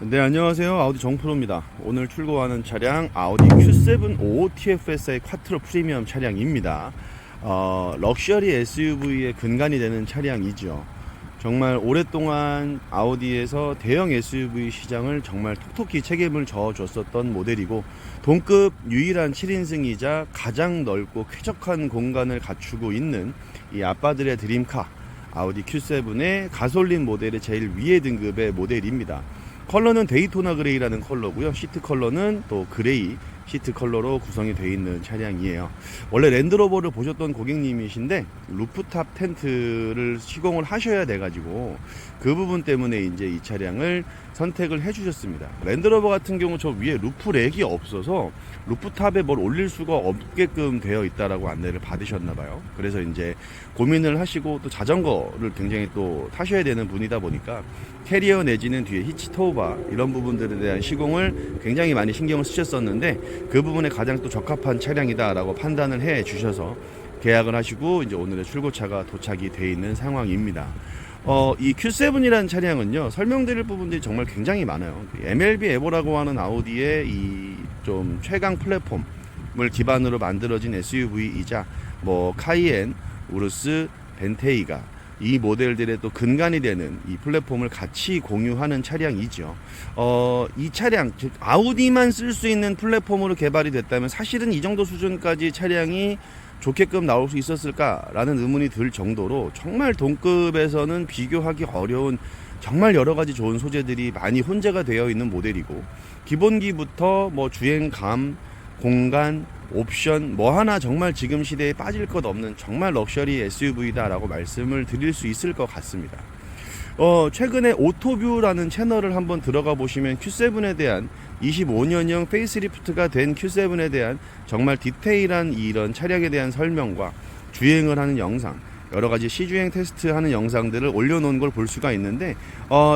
네, 안녕하세요. 아우디 정프로입니다. 오늘 출고하는 차량 아우디 Q7 5TFSI 쿼트로 프리미엄 차량입니다. 럭셔리 SUV의 근간이 되는 차량이죠. 정말 오랫동안 아우디에서 대형 SUV 시장을 정말 톡톡히 책임을 져줬었던 모델이고, 동급 유일한 7인승이자 가장 넓고 쾌적한 공간을 갖추고 있는 이 아빠들의 드림카 아우디 Q7의 가솔린 모델의 제일 위에 등급의 모델입니다. 컬러는 데이토나 그레이라는 컬러고요. 시트 컬러는 또 그레이 시트 컬러로 구성이 되어 있는 차량이에요. 원래 랜드로버를 보셨던 고객님이신데 루프탑 텐트를 시공을 하셔야 돼가지고 그 부분 때문에 이제 이 차량을 선택을 해주셨습니다. 랜드로버 같은 경우 저 위에 루프렉이 없어서 루프탑에 뭘 올릴 수가 없게끔 되어 있다라고 안내를 받으셨나봐요. 그래서 이제 고민을 하시고 또 자전거를 굉장히 또 타셔야 되는 분이다 보니까 캐리어 내지는 뒤에 히치 토우바 이런 부분들에 대한 시공을 굉장히 많이 신경을 쓰셨었는데 그 부분에 가장 또 적합한 차량이다라고 판단을 해 주셔서 계약을 하시고 이제 오늘의 출고차가 도착이 돼 있는 상황입니다. 이 Q7이라는 차량은요, 설명드릴 부분들이 정말 굉장히 많아요. MLB 에보라고 하는 아우디의 이 좀 최강 플랫폼을 기반으로 만들어진 SUV이자 뭐 카이엔, 우르스, 벤테이가 이 모델들의 또 근간이 되는 이 플랫폼을 같이 공유하는 차량이죠. 이 차량, 즉 아우디만 쓸 수 있는 플랫폼으로 개발이 됐다면 사실은 이 정도 수준까지 차량이 좋게끔 나올 수 있었을까라는 의문이 들 정도로 정말 동급에서는 비교하기 어려운 정말 여러 가지 좋은 소재들이 많이 혼재가 되어 있는 모델이고, 기본기부터 뭐 주행감, 공간, 옵션 뭐 하나 정말 지금 시대에 빠질 것 없는 정말 럭셔리 SUV다라고 말씀을 드릴 수 있을 것 같습니다. 최근에 오토뷰라는 채널을 한번 들어가 보시면 Q7에 대한 25년형 페이스리프트가 된 Q7에 대한 정말 디테일한 이런 차량에 대한 설명과 주행을 하는 영상, 여러 가지 시주행 테스트하는 영상들을 올려놓은 걸 볼 수가 있는데,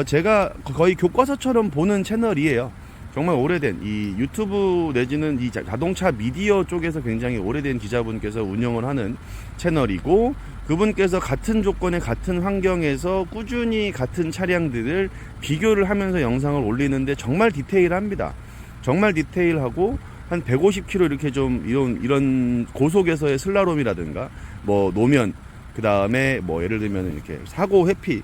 제가 거의 교과서처럼 보는 채널이에요. 정말 오래된 이 유튜브 내지는 이 자동차 미디어 쪽에서 굉장히 오래된 기자분께서 운영을 하는 채널이고, 그분께서 같은 조건의 같은 환경에서 꾸준히 같은 차량들을 비교를 하면서 영상을 올리는데 정말 디테일합니다. 정말 디테일하고 한 150km 이렇게 좀 이런 고속에서의 슬라롬이라든가 뭐 노면, 그 다음에 뭐 예를 들면 이렇게 사고 회피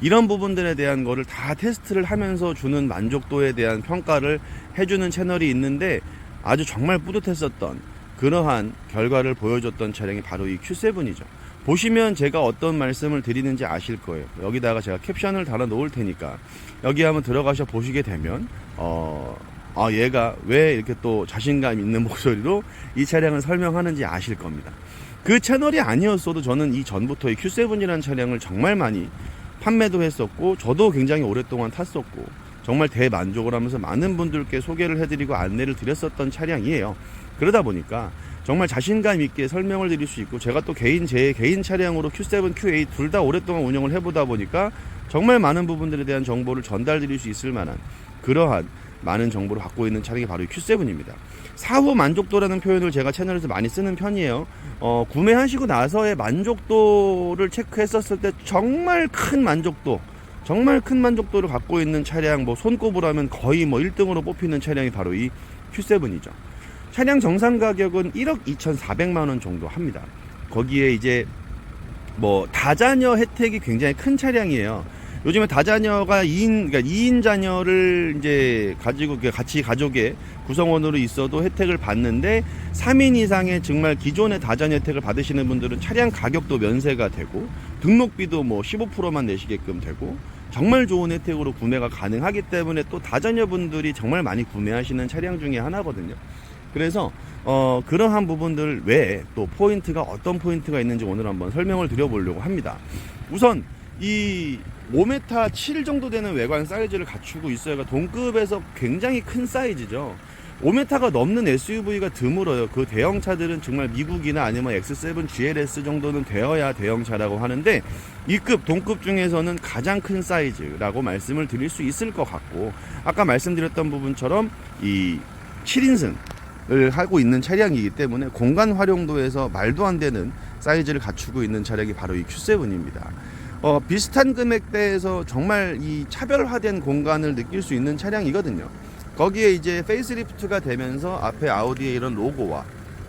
이런 부분들에 대한 거를 다 테스트를 하면서 주는 만족도에 대한 평가를 해주는 채널이 있는데, 아주 정말 뿌듯했었던 그러한 결과를 보여줬던 차량이 바로 이 Q7이죠. 보시면 제가 어떤 말씀을 드리는지 아실 거예요. 여기다가 제가 캡션을 달아 놓을 테니까 여기 한번 들어가셔 보시게 되면 얘가 왜 이렇게 또 자신감 있는 목소리로 이 차량을 설명하는지 아실 겁니다. 그 채널이 아니었어도 저는 이 전부터 이 Q7이라는 차량을 정말 많이 판매도 했었고, 저도 굉장히 오랫동안 탔었고, 정말 대만족을 하면서 많은 분들께 소개를 해드리고 안내를 드렸었던 차량이에요. 그러다 보니까 정말 자신감 있게 설명을 드릴 수 있고, 제가 또 제 개인 차량으로 Q7, Q8 둘 다 오랫동안 운영을 해보다 보니까 정말 많은 부분들에 대한 정보를 전달 드릴 수 있을 만한 그러한 많은 정보를 갖고 있는 차량이 바로 이 Q7입니다. 사후 만족도라는 표현을 제가 채널에서 많이 쓰는 편이에요. 구매하시고 나서의 만족도를 체크했었을 때 정말 큰 만족도를 갖고 있는 차량, 뭐 손꼽으로 하면 거의 뭐 1등으로 뽑히는 차량이 바로 이 Q7이죠. 차량 정상 가격은 1억 2,400만 원 정도 합니다. 거기에 이제 뭐 다자녀 혜택이 굉장히 큰 차량이에요. 요즘에 다자녀가 2인 자녀를 이제 가지고 같이 가족의 구성원으로 있어도 혜택을 받는데, 3인 이상의 정말 기존의 다자녀 혜택을 받으시는 분들은 차량 가격도 면세가 되고 등록비도 뭐 15%만 내시게끔 되고 정말 좋은 혜택으로 구매가 가능하기 때문에 또 다자녀분들이 정말 많이 구매하시는 차량 중에 하나거든요. 그래서 그러한 부분들 외에 또 포인트가 어떤 포인트가 있는지 오늘 한번 설명을 드려보려고 합니다. 우선 이 5m 7 정도 되는 외관 사이즈를 갖추고 있어야 동급에서 굉장히 큰 사이즈죠. 5m가 넘는 SUV가 드물어요. 그 대형차들은 정말 미국이나 아니면 X7 GLS 정도는 되어야 대형차라고 하는데, 이 동급 중에서는 가장 큰 사이즈라고 말씀을 드릴 수 있을 것 같고, 아까 말씀드렸던 부분처럼 이 7인승을 하고 있는 차량이기 때문에 공간 활용도에서 말도 안 되는 사이즈를 갖추고 있는 차량이 바로 이 Q7입니다. 비슷한 금액대에서 정말 이 차별화된 공간을 느낄 수 있는 차량이거든요. 거기에 이제 페이스리프트가 되면서 앞에 아우디의 이런 로고와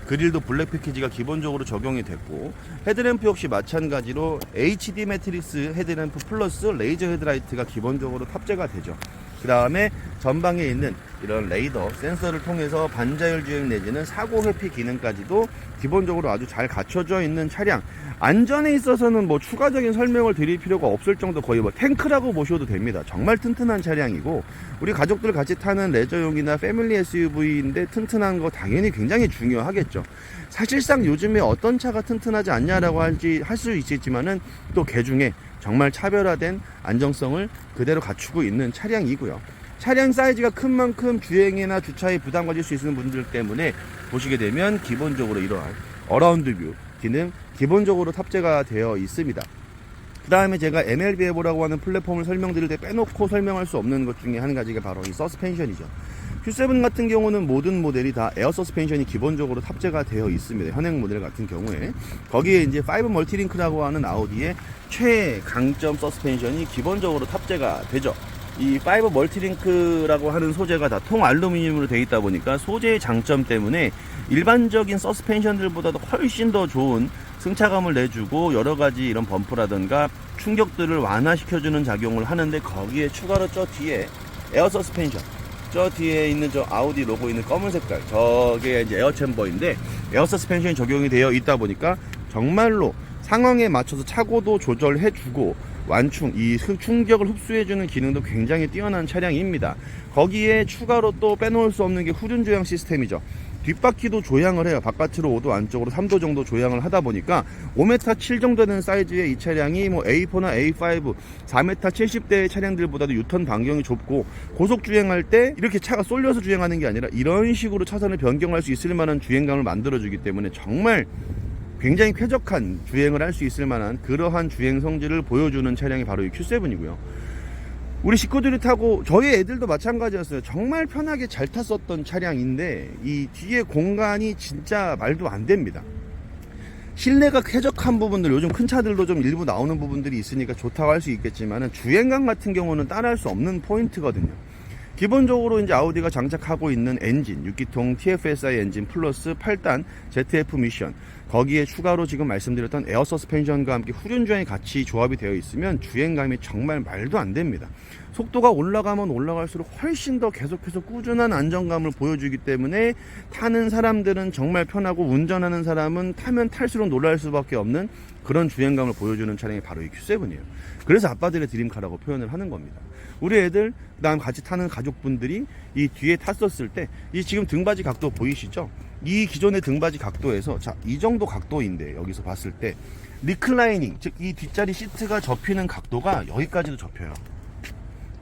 그릴도 블랙 패키지가 기본적으로 적용이 됐고, 헤드램프 역시 마찬가지로 HD 매트릭스 헤드램프 플러스 레이저 헤드라이트가 기본적으로 탑재가 되죠. 그 다음에 전방에 있는 이런 레이더 센서를 통해서 반자율 주행 내지는 사고 회피 기능까지도 기본적으로 아주 잘 갖춰져 있는 차량. 안전에 있어서는 뭐 추가적인 설명을 드릴 필요가 없을 정도, 거의 뭐 탱크라고 보셔도 됩니다. 정말 튼튼한 차량이고, 우리 가족들 같이 타는 레저용이나 패밀리 SUV인데 튼튼한 거 당연히 굉장히 중요하겠죠. 사실상 요즘에 어떤 차가 튼튼하지 않냐라고 할 수 있겠지만은 또 개중에 정말 차별화된 안정성을 그대로 갖추고 있는 차량이고요. 차량 사이즈가 큰 만큼 주행이나 주차에 부담 가질 수 있는 분들 때문에 보시게 되면 기본적으로 이러한 어라운드 뷰 기능 기본적으로 탑재가 되어 있습니다. 그 다음에 제가 MLB 에보라고 하는 플랫폼을 설명드릴 때 빼놓고 설명할 수 없는 것 중에 한 가지가 바로 이 서스펜션이죠. Q7 같은 경우는 모든 모델이 다 에어 서스펜션이 기본적으로 탑재가 되어 있습니다. 현행 모델 같은 경우에 거기에 이제 5 멀티링크라고 하는 아우디의 최강점 서스펜션이 기본적으로 탑재가 되죠. 이 5 멀티링크라고 하는 소재가 다 통 알루미늄으로 되어 있다 보니까 소재의 장점 때문에 일반적인 서스펜션들보다도 훨씬 더 좋은 승차감을 내주고 여러가지 이런 범프라든가 충격들을 완화시켜주는 작용을 하는데, 거기에 추가로 저 뒤에 에어 서스펜션, 저 뒤에 있는 저 아우디 로고 있는 검은 색깔, 저게 이제 에어 챔버인데 에어 서스펜션이 적용이 되어 있다 보니까 정말로 상황에 맞춰서 차고도 조절해주고 완충, 이 충격을 흡수해주는 기능도 굉장히 뛰어난 차량입니다. 거기에 추가로 또 빼놓을 수 없는 게 후륜 조향 시스템이죠. 뒷바퀴도 조향을 해요. 바깥으로 5도 안쪽으로 3도 정도 조향을 하다 보니까 5m 7 정도 되는 사이즈의 이 차량이 뭐 A4나 A5 4m 70대의 차량들보다도 유턴 반경이 좁고, 고속 주행할 때 이렇게 차가 쏠려서 주행하는 게 아니라 이런 식으로 차선을 변경할 수 있을 만한 주행감을 만들어주기 때문에 정말 굉장히 쾌적한 주행을 할 수 있을 만한 그러한 주행 성질을 보여주는 차량이 바로 이 Q7이고요. 우리 식구들이 타고 저희 애들도 마찬가지였어요. 정말 편하게 잘 탔었던 차량인데 이 뒤에 공간이 진짜 말도 안 됩니다. 실내가 쾌적한 부분들, 요즘 큰 차들도 좀 일부 나오는 부분들이 있으니까 좋다고 할 수 있겠지만 주행감 같은 경우는 따라할 수 없는 포인트거든요. 기본적으로 이제 아우디가 장착하고 있는 엔진 6기통 TFSI 엔진 플러스 8단 ZF 미션, 거기에 추가로 지금 말씀드렸던 에어 서스펜션과 함께 후륜 주행이 같이 조합이 되어 있으면 주행감이 정말 말도 안 됩니다. 속도가 올라가면 올라갈수록 훨씬 더 계속해서 꾸준한 안정감을 보여주기 때문에 타는 사람들은 정말 편하고, 운전하는 사람은 타면 탈수록 놀랄 수밖에 없는 그런 주행감을 보여주는 차량이 바로 이 Q7이에요. 그래서 아빠들의 드림카라고 표현을 하는 겁니다. 우리 애들, 그다음 같이 타는 가족분들이 이 뒤에 탔었을 때 이 지금 등받이 각도 보이시죠? 이 기존의 등받이 각도에서 자, 이 정도 각도인데 여기서 봤을 때 리클라이닝, 즉 이 뒷자리 시트가 접히는 각도가 여기까지도 접혀요.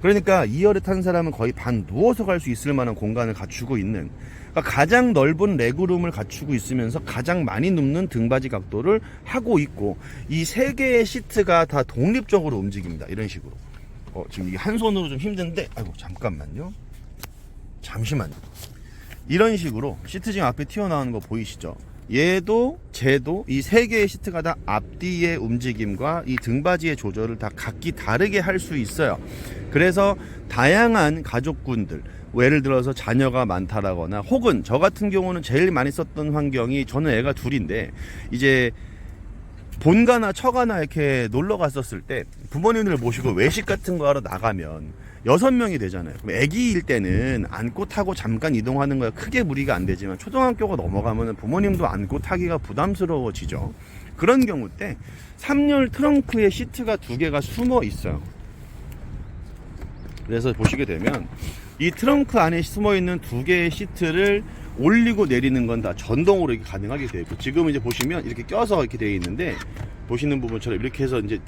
그러니까 2열에 탄 사람은 거의 반 누워서 갈 수 있을 만한 공간을 갖추고 있는, 그러니까 가장 넓은 레그룸을 갖추고 있으면서 가장 많이 눕는 등받이 각도를 하고 있고, 이 세 개의 시트가 다 독립적으로 움직입니다. 이런 식으로. 지금 이게 한 손으로 좀 힘든데, 아이고 잠깐만요. 잠시만요. 이런 식으로 시트 지금 앞에 튀어나오는 거 보이시죠? 얘도 쟤도 이 세 개의 시트가 다 앞뒤의 움직임과 이 등받이의 조절을 다 각기 다르게 할 수 있어요. 그래서 다양한 가족군들, 예를 들어서 자녀가 많다라거나, 혹은 저 같은 경우는 제일 많이 썼던 환경이, 저는 애가 둘인데 이제 본가나 처가나 이렇게 놀러 갔었을 때 부모님들 모시고 외식 같은 거 하러 나가면 6명이 되잖아요. 그럼 애기일 때는 안고 타고 잠깐 이동하는 거야 크게 무리가 안 되지만, 초등학교가 넘어가면 부모님도 안고 타기가 부담스러워지죠. 그런 경우 때 3열 트렁크에 시트가 2개가 숨어 있어요. 그래서 보시게 되면 이 트렁크 안에 숨어 있는 2개의 시트를 올리고 내리는 건 다 전동으로 이렇게 가능하게 되어 있고, 지금 이제 보시면 이렇게 껴서 이렇게 되어 있는데, 보시는 부분처럼 이렇게 해서 이제,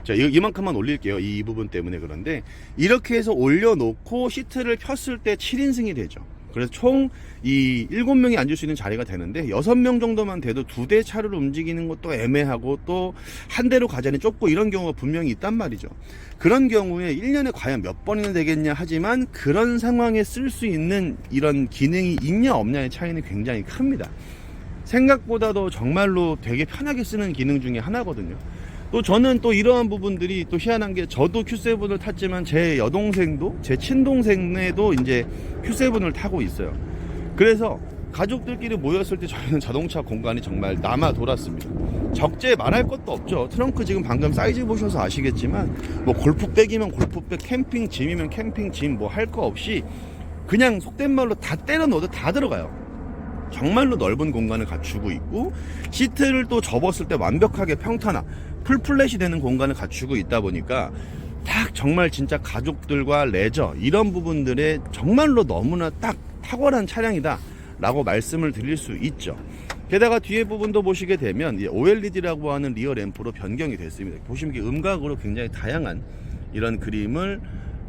자, 이만큼만 올릴게요. 이 부분 때문에. 그런데 이렇게 해서 올려놓고 시트를 폈을 때 7인승이 되죠. 그래서 총 이 7명이 앉을 수 있는 자리가 되는데, 6명 정도만 돼도 2대 차를 움직이는 것도 애매하고, 또 한 대로 가자니 좁고, 이런 경우가 분명히 있단 말이죠. 그런 경우에 1년에 과연 몇 번이나 되겠냐 하지만, 그런 상황에 쓸 수 있는 이런 기능이 있냐 없냐의 차이는 굉장히 큽니다. 생각보다도 정말로 되게 편하게 쓰는 기능 중에 하나거든요. 또 저는 또 이러한 부분들이 또 희한한 게 저도 Q7을 탔지만 제 여동생도 제 친동생네도 이제 Q7을 타고 있어요. 그래서 가족들끼리 모였을 때 저희는 자동차 공간이 정말 남아 돌았습니다. 적재 말할 것도 없죠. 트렁크 지금 방금 사이즈 보셔서 아시겠지만 뭐 골프백이면 골프백, 캠핑짐이면 캠핑짐 뭐 할 거 없이 그냥 속된 말로 다 때려 넣어도 다 들어가요. 정말로 넓은 공간을 갖추고 있고 시트를 또 접었을 때 완벽하게 평탄화 풀플랫이 되는 공간을 갖추고 있다 보니까 딱 정말 진짜 가족들과 레저 이런 부분들에 정말로 너무나 딱 탁월한 차량이다 라고 말씀을 드릴 수 있죠. 게다가 뒤에 부분도 보시게 되면 OLED라고 하는 리어 램프로 변경이 됐습니다. 보시면 음각으로 굉장히 다양한 이런 그림을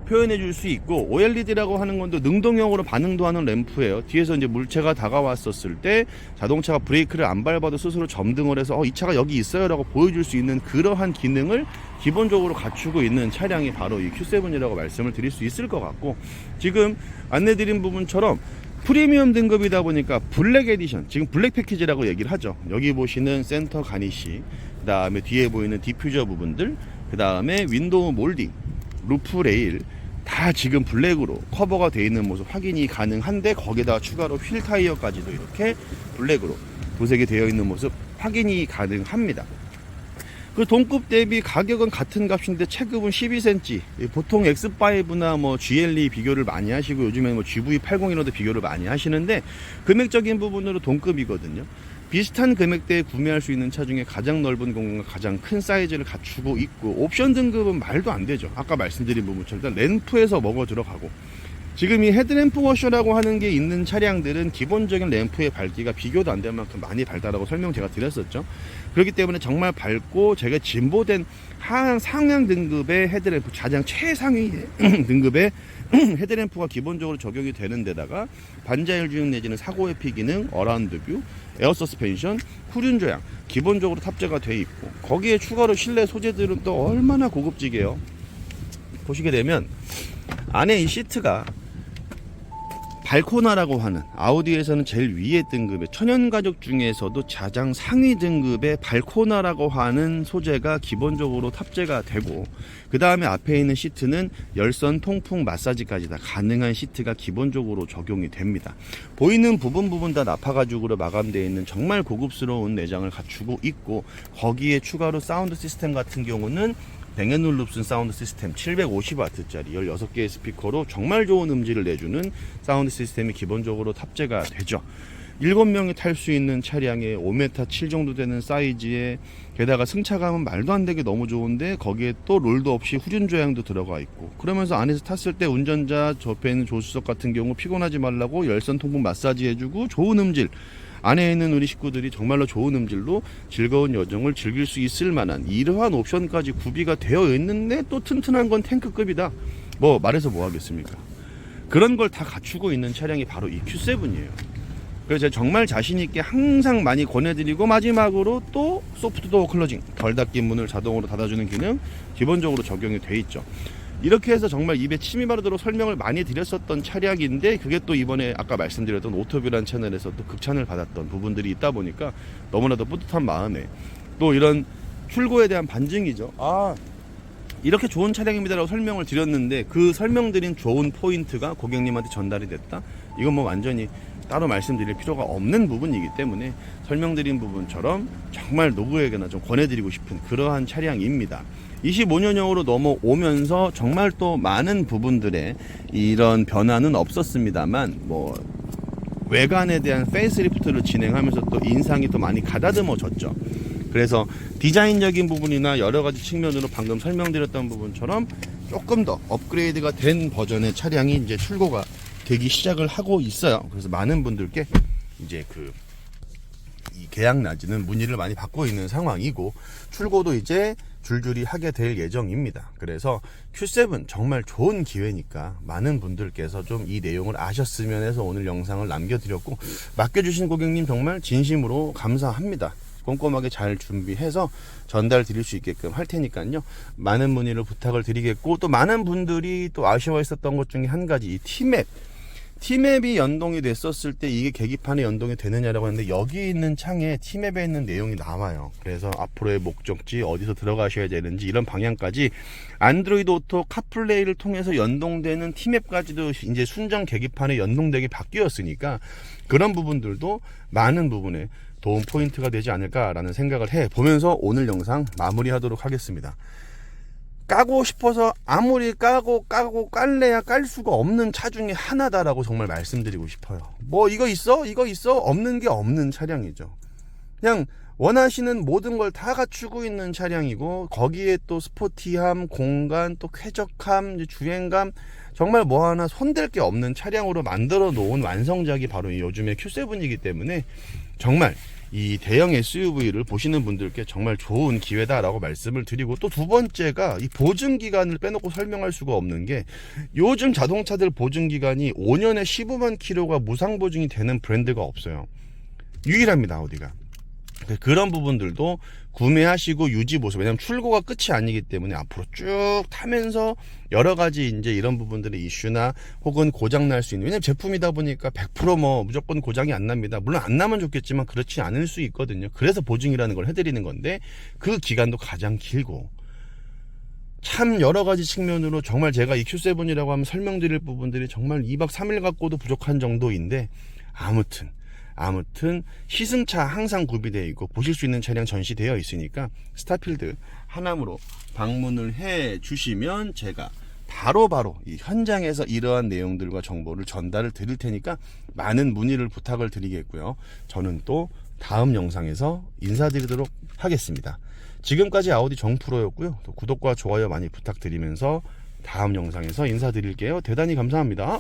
표현해 줄 수 있고, OLED라고 하는 건 또 능동형으로 반응도 하는 램프예요. 뒤에서 이제 물체가 다가왔었을 때 자동차가 브레이크를 안 밟아도 스스로 점등을 해서 이 차가 여기 있어요 라고 보여줄 수 있는 그러한 기능을 기본적으로 갖추고 있는 차량이 바로 이 Q7이라고 말씀을 드릴 수 있을 것 같고, 지금 안내드린 부분처럼 프리미엄 등급이다 보니까 블랙 에디션, 지금 블랙 패키지라고 얘기를 하죠. 여기 보시는 센터 가니쉬, 그 다음에 뒤에 보이는 디퓨저 부분들, 그 다음에 윈도우 몰딩, 루프 레일 다 지금 블랙으로 커버가 되어 있는 모습 확인이 가능한데, 거기에다 추가로 휠 타이어까지도 이렇게 블랙으로 도색이 되어 있는 모습 확인이 가능합니다. 그 동급 대비 가격은 같은 값인데 체급은 12cm. 보통 X5나 뭐 GLE 비교를 많이 하시고 요즘에 뭐 GV80이라도 비교를 많이 하시는데 금액적인 부분으로 동급이거든요. 비슷한 금액대에 구매할 수 있는 차 중에 가장 넓은 공간과 가장 큰 사이즈를 갖추고 있고, 옵션 등급은 말도 안 되죠. 아까 말씀드린 부분처럼 일단 램프에서 먹어 들어가고, 지금 이 헤드램프 워셔라고 하는 게 있는 차량들은 기본적인 램프의 밝기가 비교도 안 될 만큼 많이 밝다라고 설명 제가 드렸었죠. 그렇기 때문에 정말 밝고 제가 진보된 상향 등급의 헤드램프, 가장 최상위 등급의 헤드램프가 기본적으로 적용이 되는 데다가 반자율 주행 내지는 사고 회피 기능, 어라운드 뷰, 에어 서스펜션, 후륜 조향 기본적으로 탑재가 되어 있고, 거기에 추가로 실내 소재들은 또 얼마나 고급지게요. 보시게 되면 안에 이 시트가 발코나라고 하는 아우디에서는 제일 위에 등급의 천연가죽 중에서도 가장 상위 등급의 발코나라고 하는 소재가 기본적으로 탑재가 되고, 그 다음에 앞에 있는 시트는 열선 통풍 마사지까지 다 가능한 시트가 기본적으로 적용이 됩니다. 보이는 부분 다 나파가죽으로 마감되어 있는 정말 고급스러운 내장을 갖추고 있고, 거기에 추가로 사운드 시스템 같은 경우는 뱅앤올룹슨 사운드 시스템 750W짜리 16개의 스피커로 정말 좋은 음질을 내주는 사운드 시스템이 기본적으로 탑재가 되죠. 7명이 탈 수 있는 차량에 5m 7 정도 되는 사이즈에, 게다가 승차감은 말도 안 되게 너무 좋은데 거기에 또 롤도 없이 후륜 조향도 들어가 있고, 그러면서 안에서 탔을 때 운전자 옆에 있는 조수석 같은 경우 피곤하지 말라고 열선 통풍 마사지 해주고, 좋은 음질, 안에 있는 우리 식구들이 정말로 좋은 음질로 즐거운 여정을 즐길 수 있을 만한 이러한 옵션까지 구비가 되어 있는데, 또 튼튼한 건 탱크급이다, 뭐 말해서 뭐 하겠습니까. 그런 걸 다 갖추고 있는 차량이 바로 이 Q7이에요. 그래서 제가 정말 자신있게 항상 많이 권해드리고, 마지막으로 또 소프트도어 클로징, 덜 닫힌 문을 자동으로 닫아주는 기능 기본적으로 적용이 돼 있죠. 이렇게 해서 정말 입에 침이 마르도록 설명을 많이 드렸었던 차량인데, 그게 또 이번에 아까 말씀드렸던 오토뷰란 채널에서 또 극찬을 받았던 부분들이 있다 보니까 너무나도 뿌듯한 마음에 또 이런 출고에 대한 반증이죠. 이렇게 좋은 차량입니다 라고 설명을 드렸는데 그 설명드린 좋은 포인트가 고객님한테 전달이 됐다? 이건 뭐 완전히 따로 말씀드릴 필요가 없는 부분이기 때문에 설명드린 부분처럼 정말 누구에게나 좀 권해드리고 싶은 그러한 차량입니다. 25년형으로 넘어오면서 정말 또 많은 부분들에 이런 변화는 없었습니다만, 뭐 외관에 대한 페이스리프트를 진행하면서 또 인상이 또 많이 가다듬어졌죠. 그래서 디자인적인 부분이나 여러 가지 측면으로 방금 설명드렸던 부분처럼 조금 더 업그레이드가 된 버전의 차량이 이제 출고가 되기 시작을 하고 있어요. 그래서 많은 분들께 이제 이 계약 낮이는 문의를 많이 받고 있는 상황이고, 출고도 이제 줄줄이 하게 될 예정입니다. 그래서 Q7 정말 좋은 기회니까 많은 분들께서 좀 이 내용을 아셨으면 해서 오늘 영상을 남겨드렸고, 맡겨주신 고객님 정말 진심으로 감사합니다. 꼼꼼하게 잘 준비해서 전달 드릴 수 있게끔 할 테니까요. 많은 문의를 부탁을 드리겠고, 또 많은 분들이 또 아쉬워했었던 것 중에 한 가지, 이 T맵이 연동이 됐었을 때 이게 계기판에 연동이 되느냐라고 하는데 여기 있는 창에 T맵에 있는 내용이 나와요. 그래서 앞으로의 목적지, 어디서 들어가셔야 되는지 이런 방향까지 안드로이드 오토 카플레이를 통해서 연동되는 T맵까지도 이제 순정 계기판에 연동되게 바뀌었으니까 그런 부분들도 많은 부분에 도움 포인트가 되지 않을까라는 생각을 해보면서 오늘 영상 마무리하도록 하겠습니다. 까고 싶어서 아무리 까고 깔래야 깔 수가 없는 차 중에 하나다라고 정말 말씀드리고 싶어요. 뭐 이거 있어? 없는 게 없는 차량이죠. 그냥 원하시는 모든 걸 다 갖추고 있는 차량이고 거기에 또 스포티함, 공간, 또 쾌적함, 주행감 정말 뭐 하나 손댈 게 없는 차량으로 만들어 놓은 완성작이 바로 이 요즘의 Q7이기 때문에 정말 이 대형 SUV를 보시는 분들께 정말 좋은 기회다라고 말씀을 드리고, 또 두 번째가 이 보증기간을 빼놓고 설명할 수가 없는 게 요즘 자동차들 보증기간이 5년에 15만 킬로가 무상보증이 되는 브랜드가 없어요. 유일합니다, 아우디가. 그런 부분들도 구매하시고 유지 보수, 왜냐면 출고가 끝이 아니기 때문에 앞으로 쭉 타면서 여러 가지 이제 이런 부분들의 이슈나 혹은 고장 날 수 있는, 왜냐면 제품이다 보니까 100% 뭐 무조건 고장이 안 납니다. 물론 안 나면 좋겠지만 그렇지 않을 수 있거든요. 그래서 보증이라는 걸 해드리는 건데 그 기간도 가장 길고 참 여러 가지 측면으로 정말 제가 이 Q7이라고 하면 설명드릴 부분들이 정말 2박 3일 갖고도 부족한 정도인데, 아무튼 시승차 항상 구비되어 있고 보실 수 있는 차량 전시되어 있으니까 스타필드 하남으로 방문을 해 주시면 제가 바로바로 이 현장에서 이러한 내용들과 정보를 전달을 드릴 테니까 많은 문의를 부탁을 드리겠고요. 저는 또 다음 영상에서 인사드리도록 하겠습니다. 지금까지 아우디 정프로였고요. 또 구독과 좋아요 많이 부탁드리면서 다음 영상에서 인사드릴게요. 대단히 감사합니다.